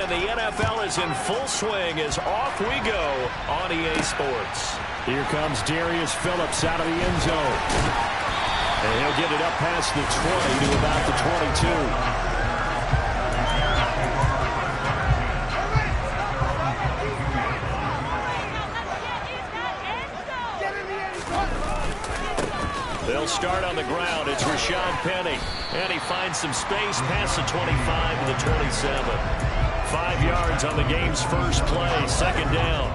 and the NFL is in full swing as off we go on EA Sports. Here comes Darius Phillips out of the end zone. And he'll get it up past the 20 to about the 22. They'll start on the ground. It's Rashad Penny. And he finds some space past the 25 to the 27. 5 yards on the game's first play. Second down.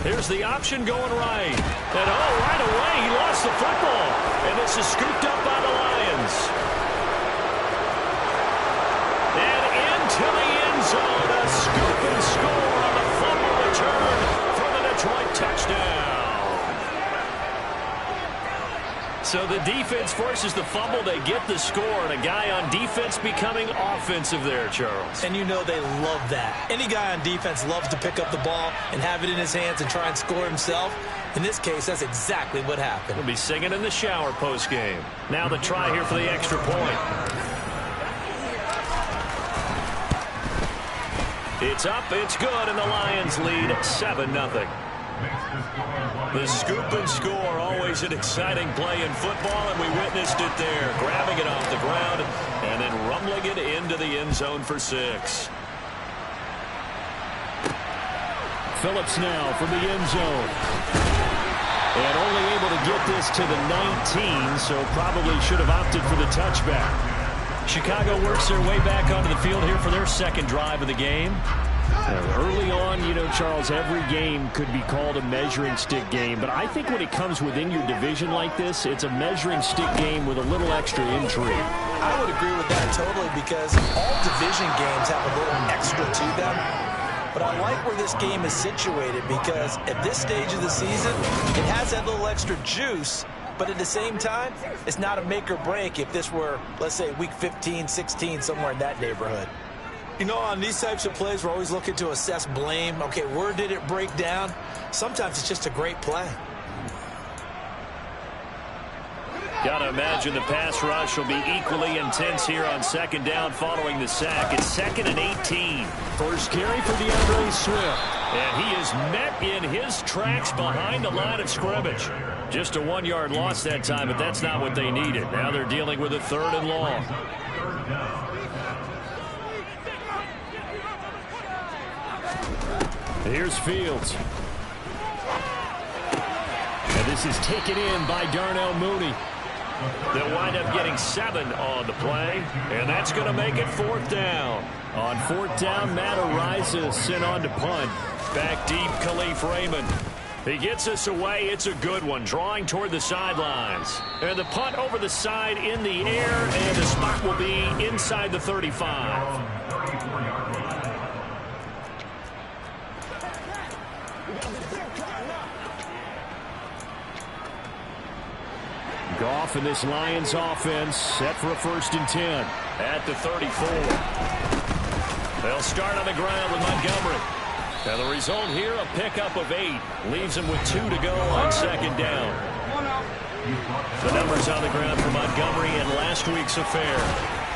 Here's the option going right. And right away he lost the football. And this is scooped up by the Lions. And into the end zone. A scoop and score on the fumble return for the Detroit touchdown. So the defense forces the fumble. They get the score. And a guy on defense becoming offensive there, Charles. And you know they love that. Any guy on defense loves to pick up the ball and have it in his hands and try and score himself. In this case, that's exactly what happened. We'll be singing in the shower post-game. Now the try here for the extra point. It's up, it's good, and the Lions lead 7-0. The scoop and score, always an exciting play in football, and we witnessed it there. Grabbing it off the ground and then rumbling it into the end zone for 6. Phillips now from the end zone. And only able to get this to the 19, so probably should have opted for the touchback. Chicago works their way back onto the field here for their second drive of the game. Early on, you know, Charles, every game could be called a measuring stick game. But I think when it comes within your division like this, it's a measuring stick game with a little extra intrigue. I would agree with that totally because all division games have a little extra to them. But I like where this game is situated because at this stage of the season, it has that little extra juice. But at the same time, it's not a make or break if this were, let's say, week 15, 16, somewhere in that neighborhood. You know, on these types of plays, we're always looking to assess blame. Okay, where did it break down? Sometimes it's just a great play. Got to imagine the pass rush will be equally intense here on second down following the sack. It's 2nd and 18. First carry for DeAndre Swift. And he is met in his tracks behind the line of scrimmage. Just a 1-yard loss that time, but that's not what they needed. Now they're dealing with a 3rd and long. Here's Fields. And this is taken in by Darnell Mooney. They'll wind up getting 7 on the play, and that's going to make it 4th down. On 4th down, Matt Araiza sent on to punt. Back deep, Khalif Raymond. He gets us away. It's a good one, drawing toward the sidelines. And the punt over the side in the air, and the spot will be inside the 35. Goff and this Lions offense set for a 1st and 10. At the 34. They'll start on the ground with Montgomery. And the result here, a pickup of 8. Leaves them with 2 to go on second down. The numbers on the ground for Montgomery in last week's affair.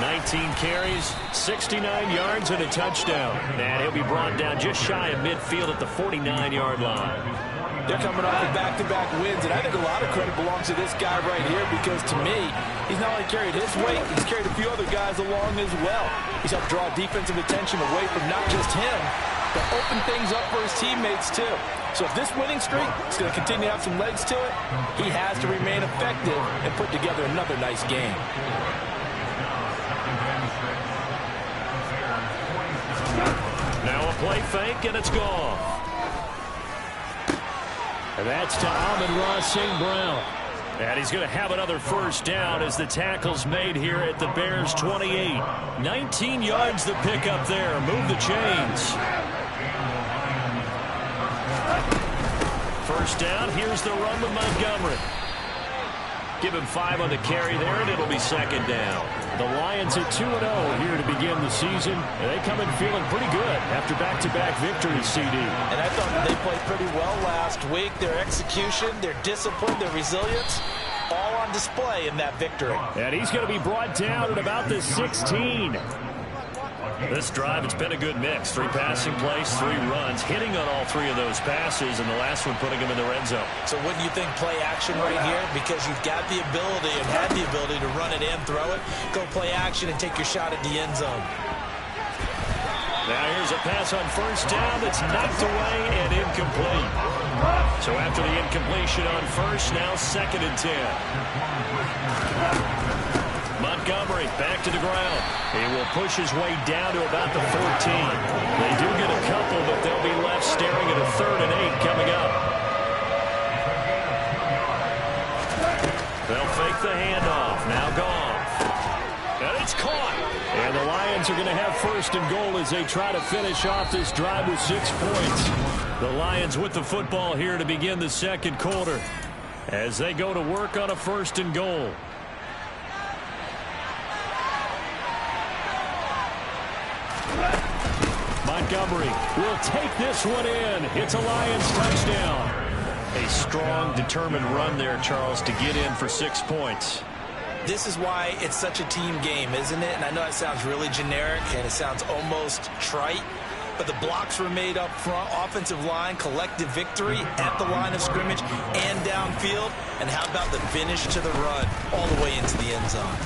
19 carries, 69 yards, and a touchdown. And he'll be brought down just shy of midfield at the 49-yard line. They're coming off of back-to-back wins, and I think a lot of credit belongs to this guy right here because, to me, he's not only carried his weight, he's carried a few other guys along as well. He's helped draw defensive attention away from not just him, but open things up for his teammates, too. So if this winning streak is going to continue to have some legs to it, he has to remain effective and put together another nice game. Now a play fake, and it's gone. And that's to Amon-Ra St. Brown. And he's going to have another 1st down as the tackle's made here at the Bears 28. 19 yards the pickup there. Move the chains. 1st down. Here's the run with Montgomery. Give him 5 on the carry there, and it'll be 2nd down. The Lions at 2-0 here to begin the season. And they come in feeling pretty good after back-to-back victories, CD. And I thought they played pretty well last week. Their execution, their discipline, their resilience, all on display in that victory. And he's going to be brought down at about the 16. This drive, it's been a good mix. 3 passing plays, 3 runs, hitting on all 3 of those passes, and the last one putting him in the red zone. So wouldn't you think play action right here? Because you've got the ability and had the ability to run it in, throw it, go play action, and take your shot at the end zone. Now here's a pass on first down that's knocked away and incomplete. So after the incompletion on first, now 2nd and 10. Montgomery back to the ground. He will push his way down to about the 14. They do get a couple, but they'll be left staring at a 3rd and 8 coming up. They'll fake the handoff. Now Goff. And it's caught. And the Lions are going to have 1st and goal as they try to finish off this drive with 6 points. The Lions with the football here to begin the 2nd quarter as they go to work on a 1st and goal. Montgomery will take this one in. It's a Lions touchdown. A strong, determined run there, Charles, to get in for 6 points. This is why it's such a team game, isn't it? And I know it sounds really generic and it sounds almost trite, but the blocks were made up front, offensive line, collective victory at the line of scrimmage and downfield. And how about the finish to the run all the way into the end zone?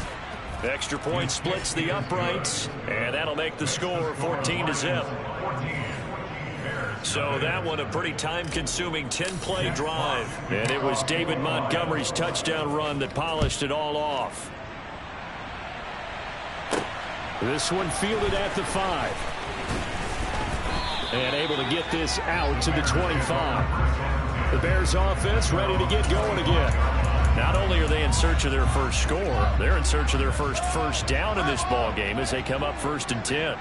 Extra point splits the uprights, and that'll make the score 14-0. So that one a pretty time-consuming 10-play drive. And it was David Montgomery's touchdown run that polished it all off. This one fielded at the 5. And able to get this out to the 25. The Bears offense ready to get going again. Not only are they in search of their first score, they're in search of their first down in this ball game as they come up 1st and 10.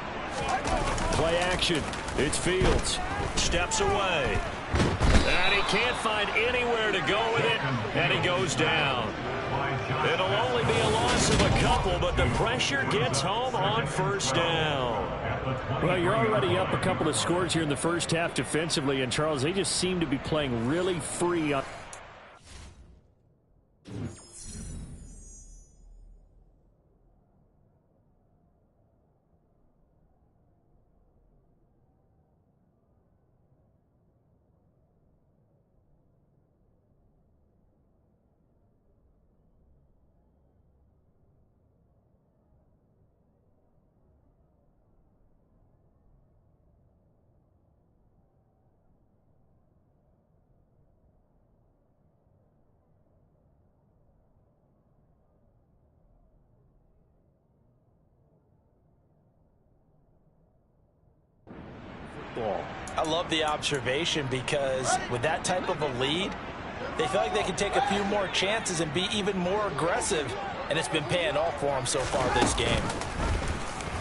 Play action. It's Fields. Steps away. And he can't find anywhere to go with it, and he goes down. It'll only be a loss of a couple, but the pressure gets home on 1st down. Well, you're already up a couple of scores here in the first half defensively, and Charles, they just seem to be playing really free on. I love the observation because with that type of a lead, they feel like they can take a few more chances and be even more aggressive, and it's been paying off for them so far this game.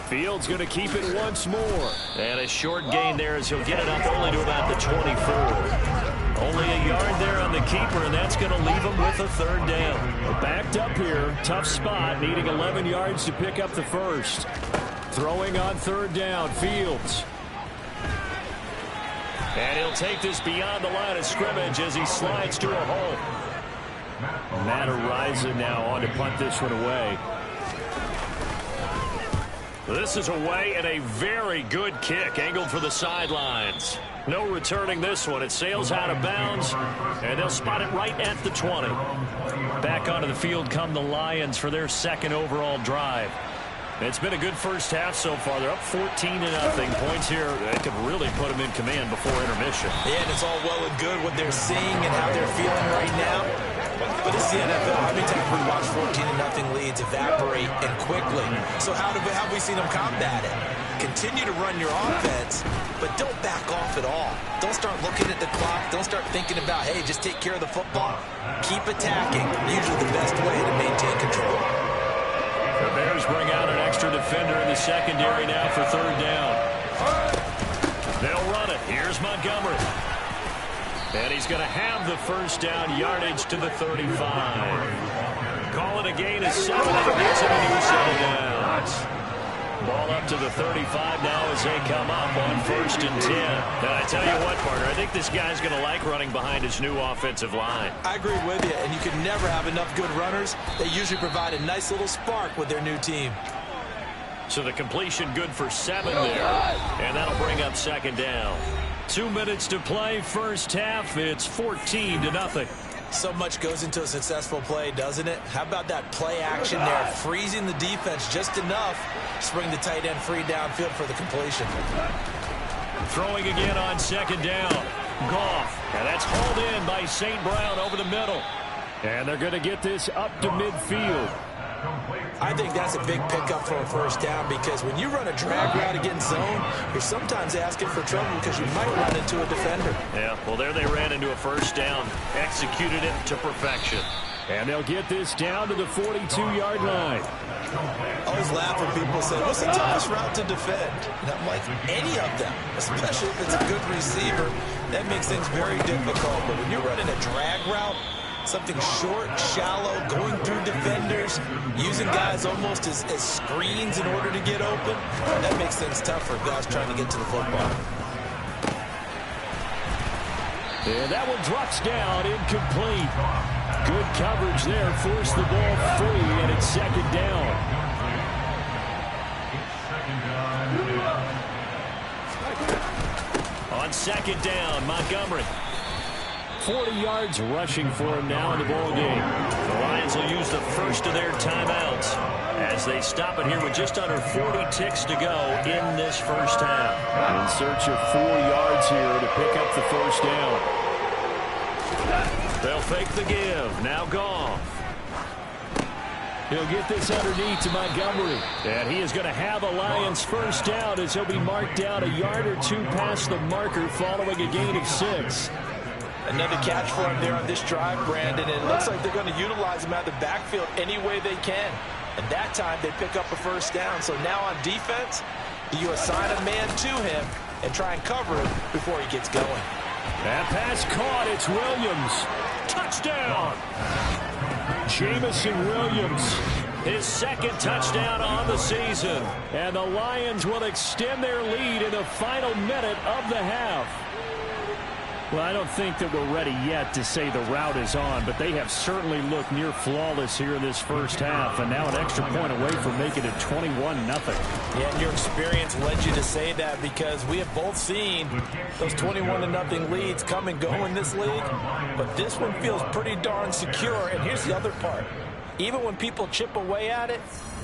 Fields going to keep it once more. And a short gain there as he'll get it up only to about the 24. Only a yard there on the keeper, and that's going to leave him with a 3rd down. Backed up here, tough spot, needing 11 yards to pick up the 1st. Throwing on 3rd down, Fields. And he'll take this beyond the line of scrimmage as he slides to a hole. Matt Araiza now on to punt this one away. This is away and a very good kick angled for the sidelines. No returning this one. It sails out of bounds, and they'll spot it right at the 20. Back onto the field come the Lions for their 2nd overall drive. It's been a good first half so far. They're up 14-0. Points here, they could really put them in command before intermission. Yeah, and it's all well and good what they're seeing and how they're feeling right now. But it's the NFL. How many times we watch 14-0 leads evaporate and quickly? So how have we seen them combat it? Continue to run your offense, but don't back off at all. Don't start looking at the clock. Don't start thinking about, hey, just take care of the football. Keep attacking. Usually the best way to maintain control. The Bears bring out an extra defender in the secondary now for 3rd down. They'll run it. Here's Montgomery. And he's going to have the 1st down, yardage to the 35. Call it a gain of 7, and it gets him a new set of downs. Ball up to the 35 now as they come up on 1st and 10. And I tell you what, partner, I think this guy's going to like running behind his new offensive line. I agree with you, and you can never have enough good runners. They usually provide a nice little spark with their new team. So the completion good for 7 there, and that'll bring up 2nd down. 2 minutes to play, first half. It's 14-0. So much goes into a successful play, doesn't it? How about that play action there, freezing the defense just enough to bring the tight end free downfield for the completion. Throwing again on 2nd down. Goff, and that's hauled in by St. Brown over the middle. And they're going to get this up to midfield. I think that's a big pickup for a first down because when you run a drag route against zone, you're sometimes asking for trouble because you might run into a defender. Yeah, well, there they ran into a first down, executed it to perfection. And they'll get this down to the 42-yard line. I always laugh when people say, what's the toughest route to defend? And I'm like, any of them, especially if it's a good receiver, that makes things very difficult. But when you're running a drag route, something short, shallow, going through defenders, using guys almost as screens in order to get open, that makes things tough for guys trying to get to the football. And that one drops down, incomplete. Good coverage there, forced the ball free, and it's 2nd down. On 2nd down, Montgomery. 40 yards rushing for him now in the ball game. The Lions will use the first of their timeouts as they stop it here with just under 40 ticks to go in this first half. In search of 4 yards here to pick up the first down. They'll fake the give. Now Goff. He'll get this underneath to Montgomery. And he is going to have a Lions first down as he'll be marked down a yard or 2 past the marker following a gain of 6. Another catch for him there on this drive, Brandon. And it looks like they're going to utilize him out of the backfield any way they can. And that time they pick up a first down. So now on defense, you assign a man to him and try and cover him before he gets going. That pass caught. It's Williams. Touchdown! Jamison Williams. His 2nd touchdown on the season. And the Lions will extend their lead in the final minute of the half. Well, I don't think that we're ready yet to say the route is on, but they have certainly looked near flawless here in this first half, and now an extra point away from making it 21-0. Yeah, and your experience led you to say that because we have both seen those 21-0 leads come and go in this league, but this one feels pretty darn secure, and here's the other part. Even when people chip away at it,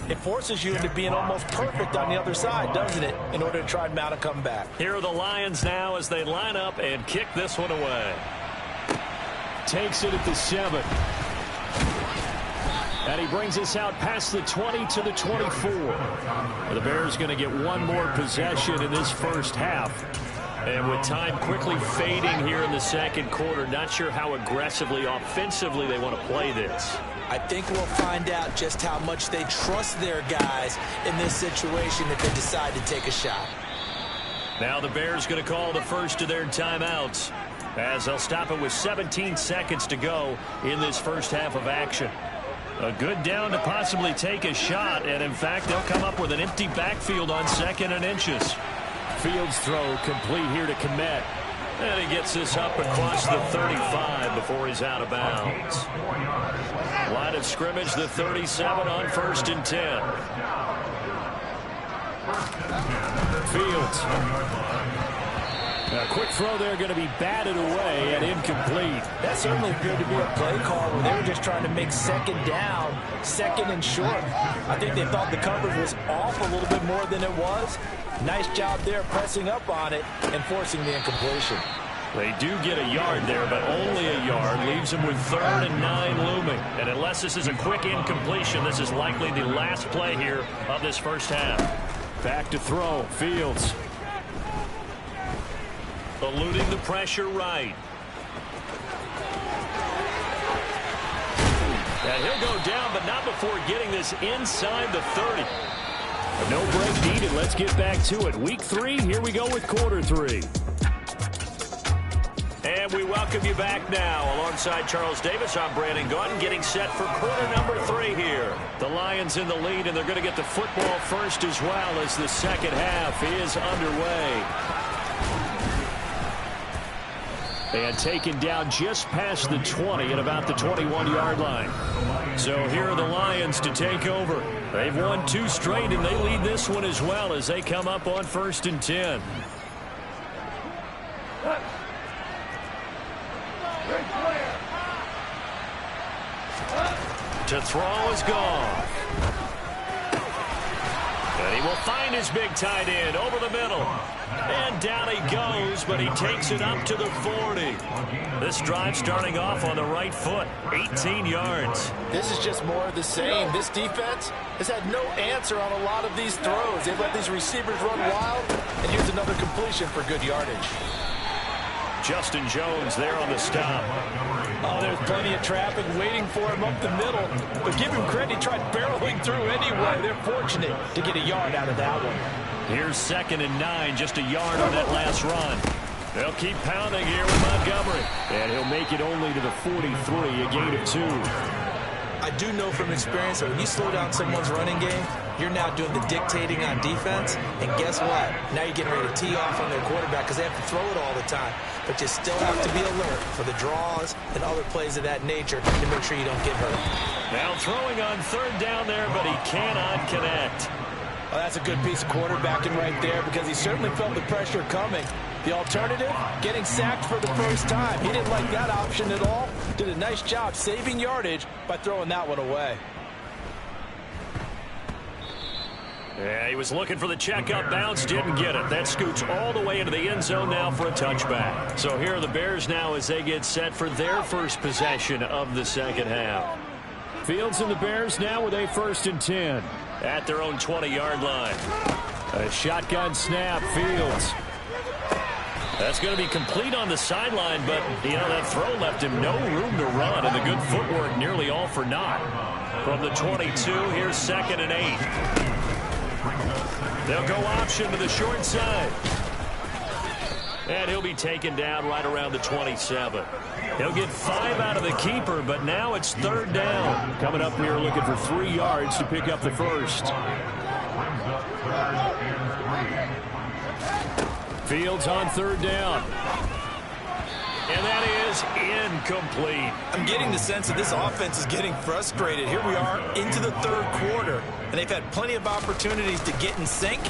it forces you into being almost perfect on the other side, doesn't it, in order to try and mount a comeback. Here are the Lions now as they line up and kick this one away. Takes it at the 7. And he brings us out past the 20 to the 24. The Bears going to get one more possession in this first half. And with time quickly fading here in the second quarter, not sure how aggressively, offensively they want to play this. I think we'll find out just how much they trust their guys in this situation if they decide to take a shot. Now the Bears going to call the first of their timeouts as they'll stop it with 17 seconds to go in this first half of action. A good down to possibly take a shot, and in fact they'll come up with an empty backfield on 2nd and inches. Fields throw complete here to Kmet. And he gets this up across the 35 before he's out of bounds. Line of scrimmage, the 37 on 1st and 10. Fields. A quick throw there going to be batted away and incomplete. That certainly appeared to be a play call where they were just trying to make 2nd down, 2nd and short. I think they thought the coverage was off a little bit more than it was. Nice job there pressing up on it and forcing the incompletion. They do get a yard there, but only a yard. Leaves them with 3rd and 9 looming. And unless this is a quick incompletion, this is likely the last play here of this first half. Back to throw. Fields. Eluding the pressure right. And he'll go down, but not before getting this inside the 30. No break needed. Let's get back to it. Week 3, here we go with quarter 3. And we welcome you back now. Alongside Charles Davis, I'm Brandon Gaudin, getting set for quarter number 3 here. The Lions in the lead, and they're going to get the football first as well as the second half is underway. And taken down just past the 20 at about the 21-yard line. So here are the Lions to take over. They've won 2 straight, and they lead this one as well as they come up on 1st and 10. To throw is gone. And he will find his big tight end over the middle. And down he goes, but he takes it up to the 40. This drive starting off on the right foot, 18 yards. This is just more of the same. This defense has had no answer on a lot of these throws. They've let these receivers run wild, and here's another completion for good yardage. Justin Jones there on the stop. Oh, there's plenty of traffic waiting for him up the middle. But give him credit, he tried barreling through anyway. They're fortunate to get a yard out of that one. Here's 2nd and 9, just a yard on that last run. They'll keep pounding here with Montgomery. And he'll make it only to the 43, a gain of 2. I do know from experience that when you slow down someone's running game, you're now doing the dictating on defense. And guess what? Now you're getting ready to tee off on their quarterback because they have to throw it all the time. But you still have to be alert for the draws and other plays of that nature to make sure you don't get hurt. Now throwing on 3rd down there, but he cannot connect. Well, that's a good piece of quarterbacking right there because he certainly felt the pressure coming. The alternative, getting sacked for the first time. He didn't like that option at all. Did a nice job saving yardage by throwing that one away. Yeah, he was looking for the check-up bounce, didn't get it. That scoots all the way into the end zone now for a touchback. So here are the Bears now as they get set for their first possession of the second half. Fields and the Bears now with a 1st and 10. At their own 20-yard line. A shotgun snap, Fields. That's going to be complete on the sideline, but, that throw left him no room to run, and the good footwork nearly all for naught. From the 22, here's 2nd and 8. They'll go option to the short side. And he'll be taken down right around the 27. He'll get 5 out of the keeper, but now it's 3rd down. Coming up here looking for 3 yards to pick up the first. Fields on 3rd down. And that is incomplete. I'm getting the sense that this offense is getting frustrated. Here we are into the 3rd quarter, and they've had plenty of opportunities to get in sync.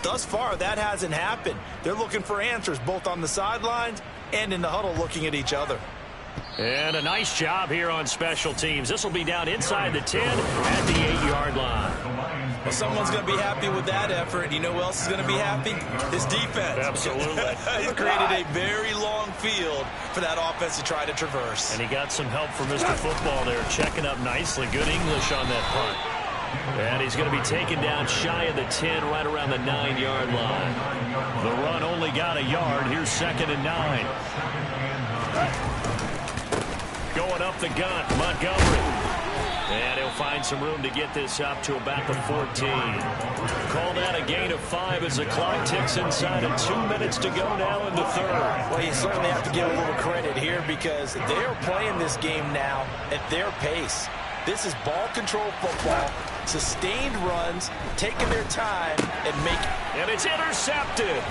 Thus far, that hasn't happened. They're looking for answers both on the sidelines and in the huddle looking at each other. And a nice job here on special teams. This will be down inside the 10 at the 8-yard line. Well, someone's going to be happy with that effort. You know who else is going to be happy? His defense. Absolutely. He created a very long field for that offense to try to traverse. And he got some help from Mr. Football there, checking up nicely. Good English on that punt. And he's going to be taken down shy of the 10, right around the 9-yard line. The run only got a yard. Here's 2nd and 9. Going up the gut, Montgomery. And he'll find some room to get this up to about the 14. Call that a gain of 5 as the clock ticks inside of 2 minutes to go now in the 3rd. Well, you certainly have to give a little credit here because they're playing this game now at their pace. This is ball control football, sustained runs, taking their time, and making. And it's intercepted.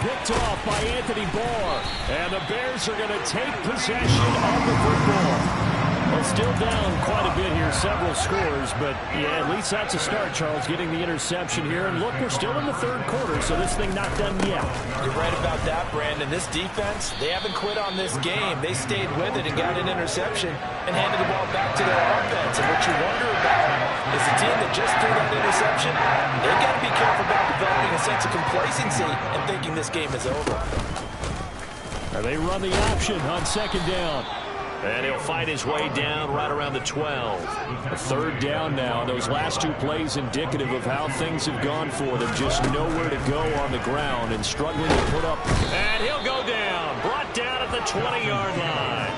Picked off by Anthony Barr. And the Bears are going to take possession of the football. Well, still down quite a bit here, several scores, but yeah, at least that's a start, Charles, getting the interception here. And look, we're still in the 3rd quarter, so this thing not done yet. You're right about that, Brandon. This defense, they haven't quit on this game. They stayed with it and got an interception and handed the ball back to their offense. And what you wonder about is the team that just threw that interception, they've got to be careful about developing a sense of complacency and thinking this game is over. They run the option on 2nd down. And he'll fight his way down right around the 12. A 3rd down now. Those last 2 plays indicative of how things have gone for them. Just nowhere to go on the ground and struggling to put up. And he'll go down. Brought down at the 20-yard line.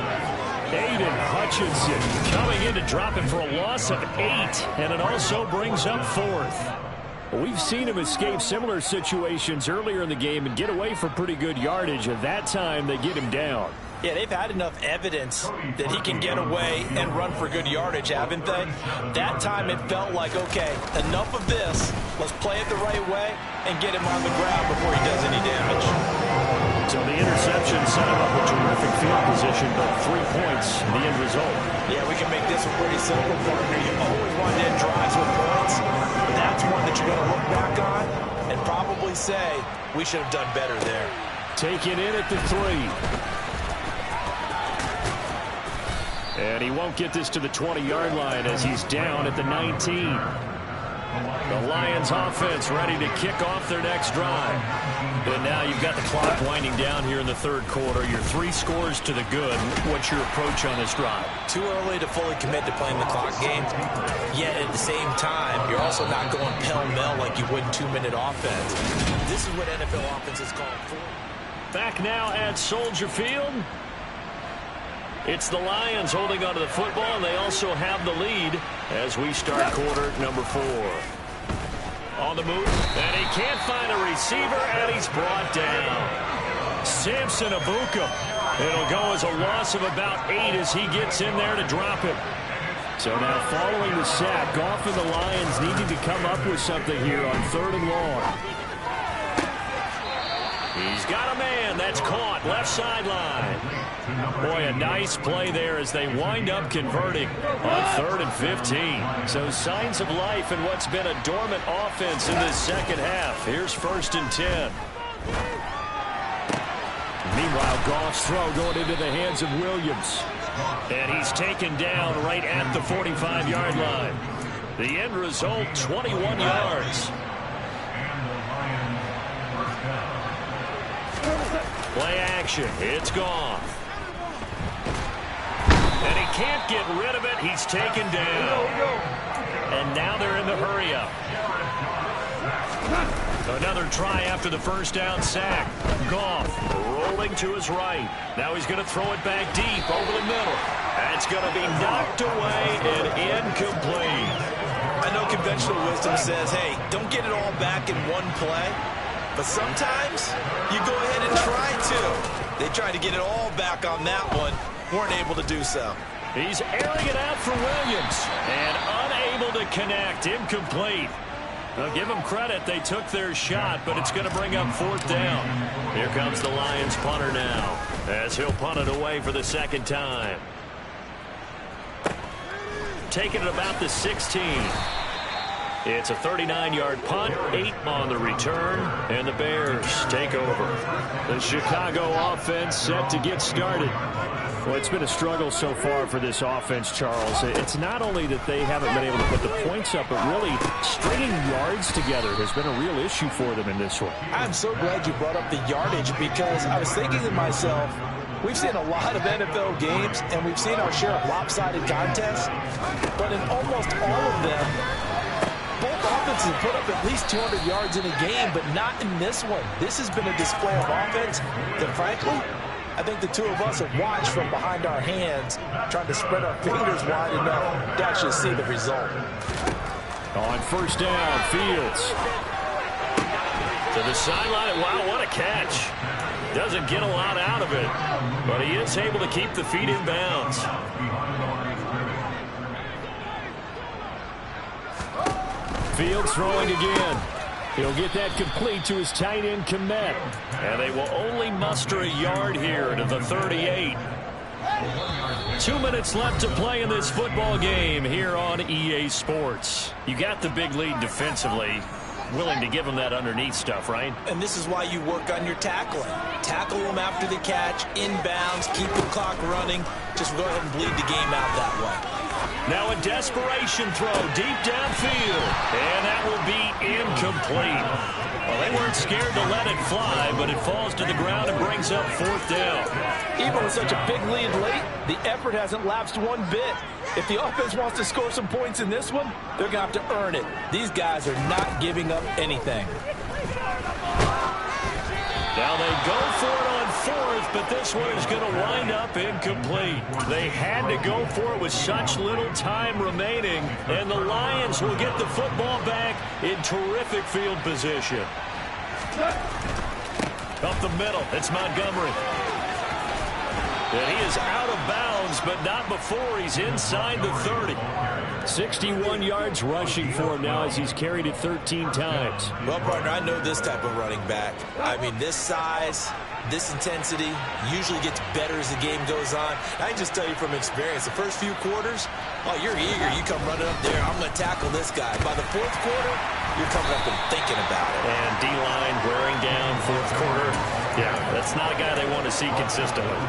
Aiden Hutchinson coming in to drop him for a loss of 8. And it also brings up 4th. We've seen him escape similar situations earlier in the game and get away for pretty good yardage. At that time, they get him down. Yeah, they've had enough evidence that he can get away and run for good yardage, haven't they? That time it felt like, okay, enough of this. Let's play it the right way and get him on the ground before he does any damage. So the interception set him up with terrific field position, but 3 points, the end result. Yeah, we can make this one pretty simple, partner. You always want to end drives with points. That's one that you're going to look back on and probably say, we should have done better there. Taken in at the 3. And he won't get this to the 20-yard line as he's down at the 19. The Lions offense ready to kick off their next drive. And now you've got the clock winding down here in the third quarter. You're 3 scores to the good. What's your approach on this drive? Too early to fully commit to playing the clock game. Yet at the same time, you're also not going pell-mell like you would in 2-minute offense. This is what NFL offenses call for. Back now at Soldier Field. It's the Lions holding onto the football, and they also have the lead as we start quarter number 4. On the move, and he can't find a receiver, and he's brought down. Samson Abuka. It'll go as a loss of about 8 as he gets in there to drop him. So now following the sack, Goff and the Lions needing to come up with something here on 3rd and long. He's got a man that's caught left sideline. Boy, a nice play there as they wind up converting on 3rd and 15. So signs of life in what's been a dormant offense in this second half. Here's 1st and 10. Meanwhile, Goff's throw going into the hands of Williams. And he's taken down right at the 45-yard line. The end result, 21 yards. Play action. It's gone. And he can't get rid of it. He's taken down. And now they're in the hurry-up. Another try after the first down sack. Goff rolling to his right. Now he's going to throw it back deep over the middle. That's going to be knocked away and incomplete. I know conventional wisdom says, hey, don't get it all back in one play. But sometimes you go ahead and try to. They tried to get it all back on that one. Weren't able to do so. He's airing it out for Williams. And unable to connect. Incomplete. Now give them credit. They took their shot, but it's going to bring up 4th down. Here comes the Lions punter now as he'll punt it away for the 2nd time. Taking it about the 16. It's a 39-yard punt, 8 on the return, and the Bears take over. The Chicago offense set to get started. Well, it's been a struggle so far for this offense, Charles. It's not only that they haven't been able to put the points up, but really stringing yards together has been a real issue for them in this one. I'm so glad you brought up the yardage because I was thinking to myself, we've seen a lot of NFL games, and we've seen our share of lopsided contests, but in almost all of them, both offenses put up at least 200 yards in a game, but not in this one. This has been a display of offense that, frankly, I think the two of us have watched from behind our hands, trying to spread our fingers wide enough to actually see the result. On 1st down, Fields. To the sideline. Wow, what a catch. Doesn't get a lot out of it, but he is able to keep the feet in bounds. Fields throwing again. He'll get that complete to his tight end, Kmet. And they will only muster a yard here to the 38. 2 minutes left to play in this football game here on EA Sports. You got the big lead defensively. Willing to give them that underneath stuff, right? And this is why you work on your tackling. Tackle them after the catch, inbounds, keep the clock running. Just go ahead and bleed the game out that way. Now a desperation throw deep downfield. And that will be incomplete. Well, they weren't scared to let it fly, but it falls to the ground and brings up 4th down. Even with such a big lead late, the effort hasn't lapsed one bit. If the offense wants to score some points in this one, they're going to have to earn it. These guys are not giving up anything. Now they go for it on 4th, but this one is going to wind up incomplete. They had to go for it with such little time remaining, and the Lions will get the football back in terrific field position. Up the middle, it's Montgomery. And he is out of bounds, but not before he's inside the 30. 61 yards rushing for him now as he's carried it 13 times. Well, partner, I know this type of running back. I mean, this size, this intensity usually gets better as the game goes on. I can just tell you from experience, the first few quarters, oh, you're eager. You come running up there, I'm going to tackle this guy. By the fourth quarter, you're coming up and thinking about it. And D-line wearing down fourth quarter. Yeah, that's not a guy they want to see consistently.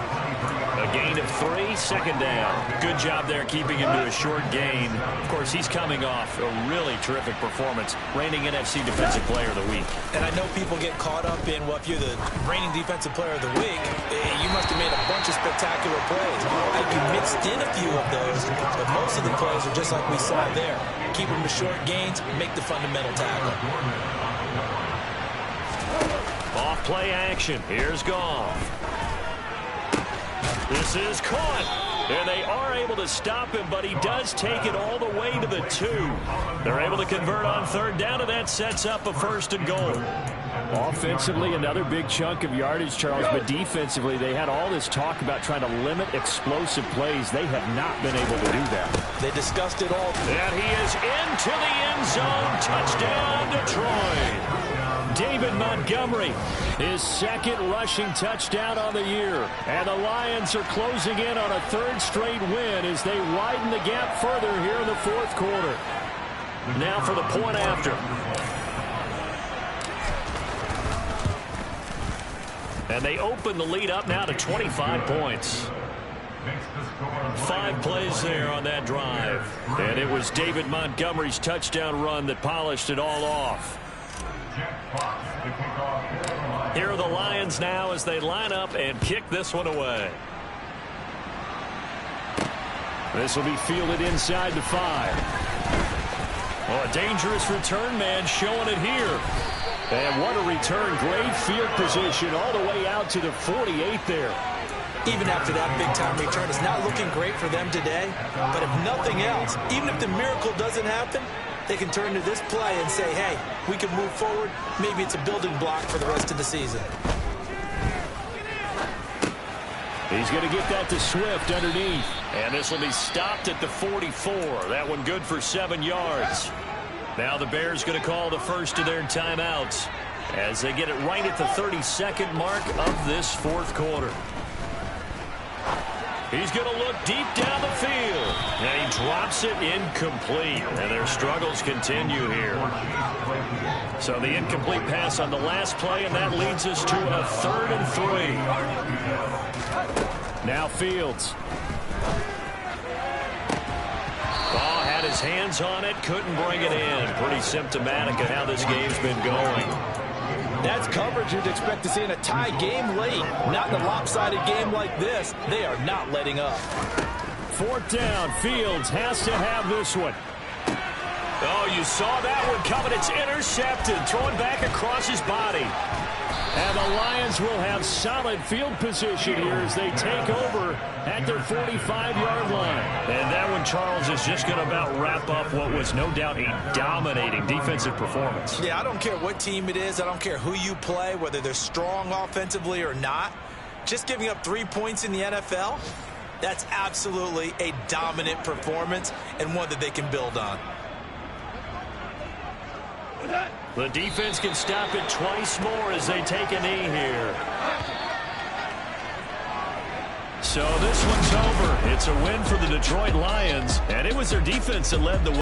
A gain of 3, second down. Good job there keeping him to a short gain. Of course, he's coming off a really terrific performance, reigning NFC Defensive Player of the Week. And I know people get caught up in, well, if you're the reigning Defensive Player of the Week, you must have made a bunch of spectacular plays. I think you mixed in a few of those, but most of the plays are just like we saw there. Keep them to short gains, make the fundamental tackle. Off play action. Here's Goff. This is caught. And they are able to stop him, but he does take it all the way to the 2. They're able to convert on third down, and that sets up a first and goal. Offensively, another big chunk of yardage, Charles, but defensively, they had all this talk about trying to limit explosive plays. They have not been able to do that. They discussed it all. And he is into the end zone. Touchdown, Detroit. David Montgomery, his second rushing touchdown on the year. And the Lions are closing in on a third straight win as they widen the gap further here in the fourth quarter. Now for the point after. And they open the lead up now to 25 points. 5 plays there on that drive. And it was David Montgomery's touchdown run that polished it all off. Here are the Lions now as they line up and kick this one away. This will be fielded inside the 5. Oh, a dangerous return man showing it here. And what a return. Great field position all the way out to the 48 there. Even after that big-time return, it's not looking great for them today. But if nothing else, even if the miracle doesn't happen, they can turn to this play and say, hey, we can move forward. Maybe it's a building block for the rest of the season. He's going to get that to Swift underneath. And this will be stopped at the 44. That one good for 7 yards. Now the Bears going to call the first of their timeouts as they get it right at the 32nd mark of this fourth quarter. He's going to look deep down the field. And he drops it incomplete. And their struggles continue here. So the incomplete pass on the last play, and that leads us to a 3rd and 3. Now Fields. Oh, had his hands on it, couldn't bring it in. Pretty symptomatic of how this game's been going. That's coverage you'd expect to see in a tie game late. Not in a lopsided game like this. They are not letting up. 4th down. Fields has to have this one. Oh, you saw that one coming. It's intercepted. Throwing back across his body. And the Lions will have solid field position here as they take over at their 45-yard line. And that one, Charles, is just going to about wrap up what was no doubt a dominating defensive performance. Yeah, I don't care what team it is. I don't care who you play, whether they're strong offensively or not. Just giving up 3 points in the NFL, that's absolutely a dominant performance and one that they can build on. The defense can stop it twice more as they take a knee here. So this one's over. It's a win for the Detroit Lions, and it was their defense that led the way.